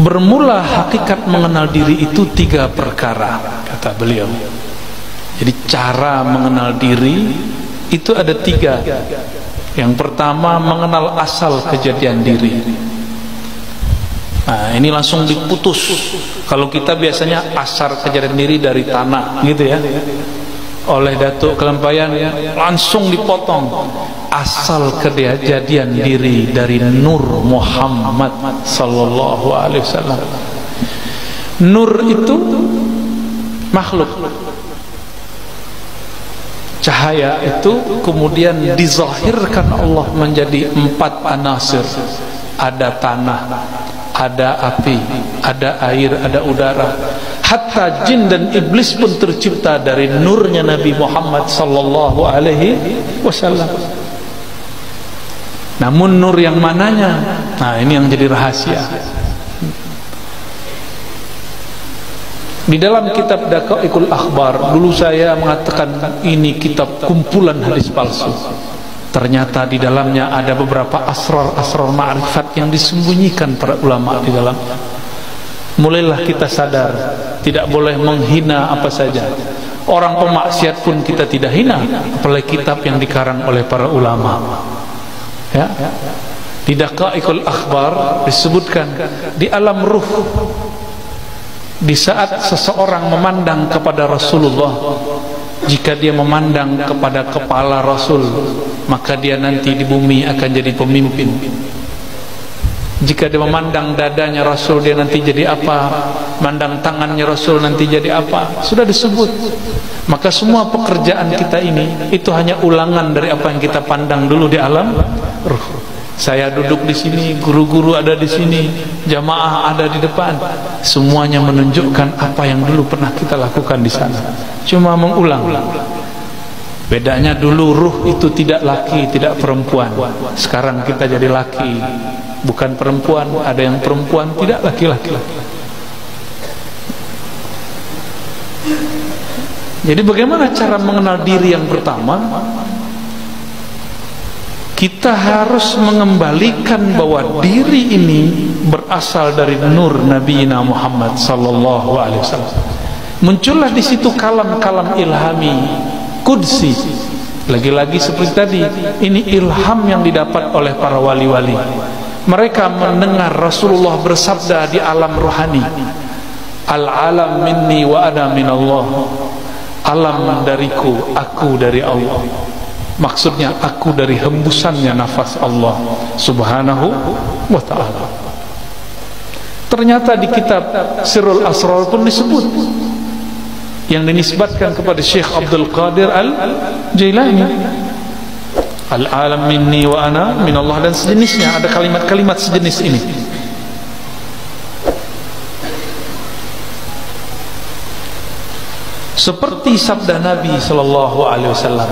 Bermula hakikat mengenal diri itu 3 perkara, kata beliau. Jadi cara mengenal diri itu ada 3. Yang pertama, mengenal asal kejadian diri. Nah, ini langsung diputus. Kalau kita biasanya asal kejadian diri dari tanah, gitu ya. Oleh Datuk Kelampayan ya, langsung dipotong. Asal kejadian diri dari Nur Muhammad sallallahu alaihi wasallam. Nur itu makhluk. Cahaya itu kemudian dizahirkan Allah menjadi 4 anasir. Ada tanah, ada api, ada air, ada udara. Hatta jin dan iblis pun tercipta dari nurnya Nabi Muhammad sallallahu alaihi wasallam. Namun nur yang mananya? Nah, ini yang jadi rahasia. Di dalam kitab Daqaiqul Akhbar, dulu saya mengatakan ini kitab kumpulan hadis palsu. Ternyata di dalamnya ada beberapa asrar-asrar ma'rifat yang disembunyikan para ulama di dalamnya. Mulailah kita sadar, tidak boleh menghina apa saja. Orang pemaksiat pun kita tidak hina, apalagi kitab yang dikarang oleh para ulama. Ya. Di Daqaiqul Akhbar disebutkan di alam ruh, di saat seseorang memandang kepada Rasulullah, jika dia memandang kepada kepala Rasul, maka dia nanti di bumi akan jadi pemimpin. Jika dia memandang dadanya Rasul, dia nanti jadi apa? Mandang tangannya Rasul, nanti jadi apa? Sudah disebut. Maka semua pekerjaan kita ini itu hanya ulangan dari apa yang kita pandang dulu di alam ruh. Saya duduk di sini, guru-guru ada di sini, jamaah ada di depan. Semuanya menunjukkan apa yang dulu pernah kita lakukan di sana. Cuma mengulang. Bedanya dulu ruh itu tidak laki, tidak perempuan. Sekarang kita jadi laki, bukan perempuan. Ada yang perempuan, tidak laki-laki. Jadi bagaimana cara mengenal diri yang pertama? Kita harus mengembalikan bahwa diri ini berasal dari nur Nabi Muhammad sallallahu alaihi wasallam. Muncullah di situ kalam-kalam ilhami qudsi. Lagi-lagi seperti tadi, ini ilham yang didapat oleh para wali-wali. Mereka mendengar Rasulullah bersabda di alam rohani, al-alam minni wa ana minallah. Alam dariku, aku dari Allah. Maksudnya aku dari hembusannya nafas Allah subhanahu wa ta'ala. Ternyata di kitab Sirrul Asrar pun disebut, yang dinisbatkan kepada Syekh Abdul Qadir Al-Jailani, al-alam minni wa ana minallah, dan sejenisnya. Ada kalimat-kalimat sejenis ini. Seperti sabda Nabi sallallahu alaihi wasallam.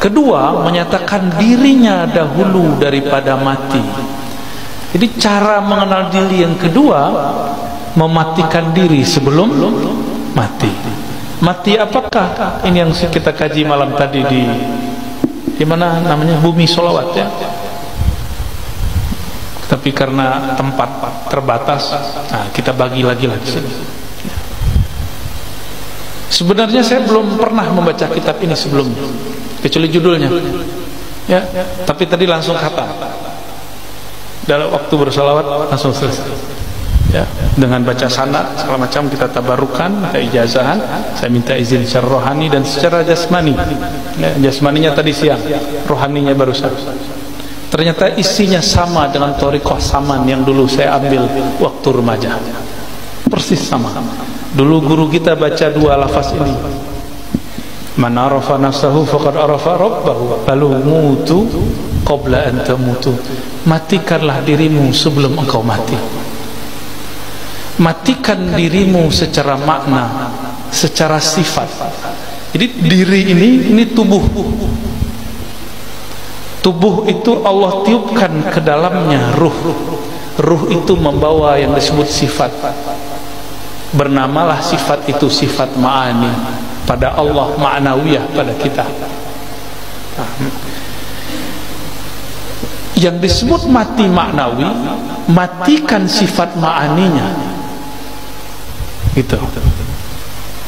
Kedua, menyatakan dirinya dahulu daripada mati. Jadi cara mengenal diri yang kedua, mematikan diri sebelum mati. Mati apakah? Ini yang kita kaji malam tadi di mana namanya, Bumi Sholawat ya. Tapi karena tempat terbatas, nah kita bagi lagi di sini. Sebenarnya saya belum pernah membaca kitab ini sebelumnya, kecuali judulnya ya, tapi tadi langsung kata dalam waktu bersalawat langsung selesai ya, dengan baca sanad segala macam, kita tabarukan, kita ijazahan. Saya minta izin secara rohani dan secara jasmani ya, jasmaninya tadi siang, rohaninya barusan. Ternyata isinya sama dengan thariqah saman yang dulu saya ambil waktu remaja, persis sama. Dulu guru kita baca 2 lafaz ini, man arafa nafsahu faqad arafa rabbahu falumutu qabla an tamutu. Matikanlah dirimu sebelum engkau mati. Matikan dirimu secara makna, secara sifat. Jadi diri ini tubuh. Tubuh itu Allah tiupkan ke dalamnya ruh. Ruh itu membawa yang disebut sifat. Bernamalah sifat itu sifat ma'ani pada Allah, ma'nawiyah pada kita. Yang disebut mati maknawi, matikan sifat ma'aninya. Gitu.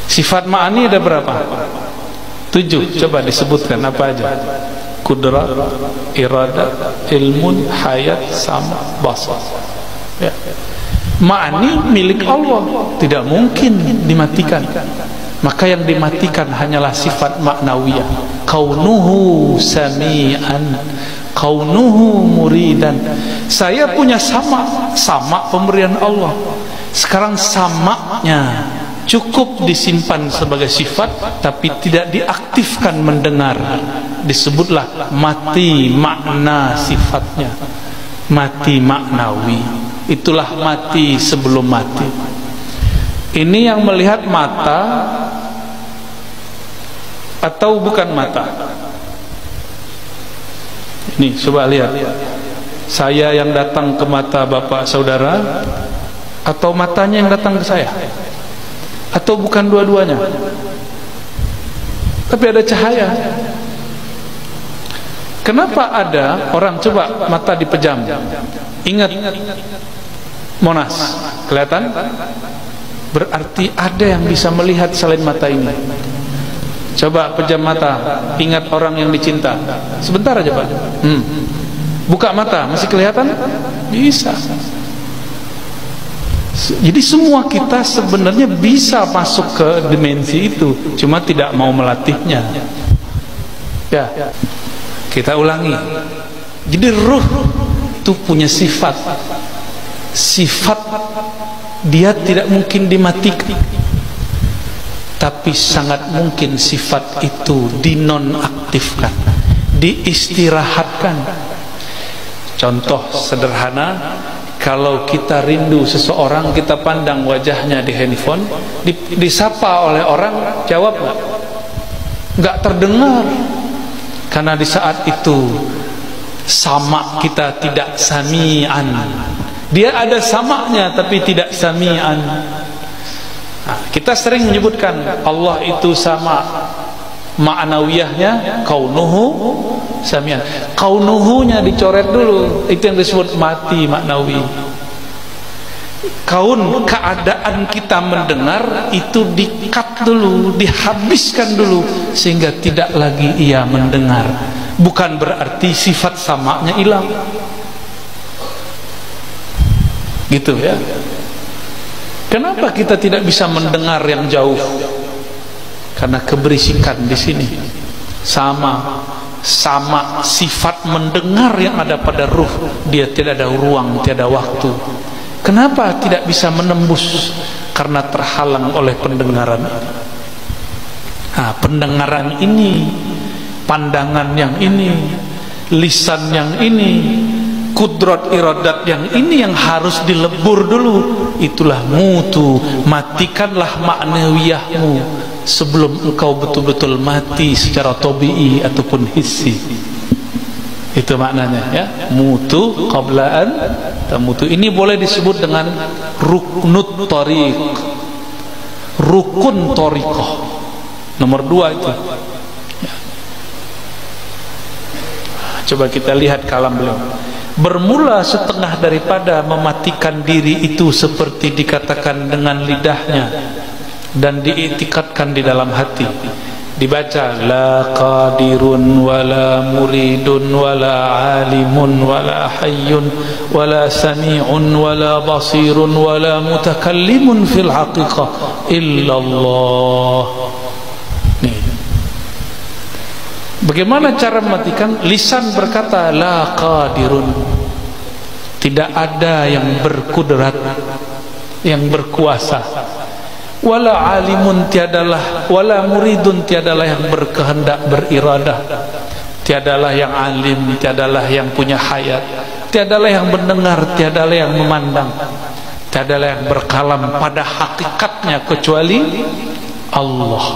Sifat ma'ani ada berapa? 7. Coba disebutkan apa aja? Kudrat, iradat, ilmun, hayat, sama, basar. Ya. Ma'ani milik Allah, tidak mungkin dimatikan. Maka yang dimatikan hanyalah sifat maknawiyah. Kaunuhu sami'an, kaunuhu muridan. Saya punya sama pemberian Allah. Sekarang samaknya cukup disimpan sebagai sifat, tapi tidak diaktifkan mendengar. Disebutlah mati makna sifatnya, mati maknawi. Itulah mati sebelum mati. Ini yang melihat mata atau bukan mata? Ini coba lihat. Saya yang datang ke mata bapak saudara, atau matanya yang datang ke saya? Atau bukan dua-duanya? Tapi ada cahaya. Kenapa ada orang coba mata dipejam? Ingat Monas, kelihatan? Berarti ada yang bisa melihat selain mata ini. Coba pejam mata, ingat orang yang dicinta. Sebentar aja Pak. Buka mata, masih kelihatan? Bisa. Jadi semua kita sebenarnya bisa masuk ke dimensi itu, cuma tidak mau melatihnya. Ya, kita ulangi. Jadi ruh itu punya sifat. Sifat dia tidak mungkin dimatikan, tapi sangat mungkin sifat itu dinonaktifkan, diistirahatkan. Contoh sederhana, kalau kita rindu seseorang, kita pandang wajahnya di handphone, disapa oleh orang, jawab nggak terdengar, karena di saat itu sama kita tidak sami'an. Dia ada samaknya tapi tidak sami'an. Nah, kita sering menyebutkan Allah itu sama, ma'nawiyahnya kaunuhu sami'an. Kaunuhunya dicoret dulu, itu yang disebut mati maknawi. Kaun, keadaan kita mendengar itu di-cut dulu, dihabiskan dulu, sehingga tidak lagi ia mendengar. Bukan berarti sifat samaknya hilang. Gitu ya. Kenapa kita tidak bisa mendengar yang jauh? Karena keberisikan di sini. Sama sifat mendengar yang ada pada ruh, dia tidak ada ruang, tiada waktu. Kenapa tidak bisa menembus? Karena terhalang oleh pendengaran. Nah, pendengaran ini, pandangan yang ini, lisan yang ini, kudrat iradat yang ini yang harus dilebur dulu. Itulah mutu, matikanlah maknawiyahmu sebelum engkau betul-betul mati secara tabi'i ataupun hissi. Itu maknanya ya, mutu qablaan tamutu. Ini boleh disebut dengan ruknut thariq, rukun thariqah nomor 2 itu ya. Coba kita lihat kalam beliau. Bermula setengah daripada mematikan diri itu seperti dikatakan dengan lidahnya dan diiktikadkan di dalam hati. Dibaca la qadirun wala muridun wala alimun wala hayyun wala sami'un wala basirun wala mutakallimun fil haqiqah illallah. Nih. Bagaimana cara mematikan? Lisan berkata la qadirun, tidak ada yang berkudrat, yang berkuasa. Wala alimun, tiadalah, wala muridun, tiadalah yang berkehendak, beriradah. Tiadalah yang alim, tiadalah yang punya hayat, tiadalah yang mendengar, tiadalah yang memandang, tiadalah yang berkalam pada hakikatnya kecuali Allah.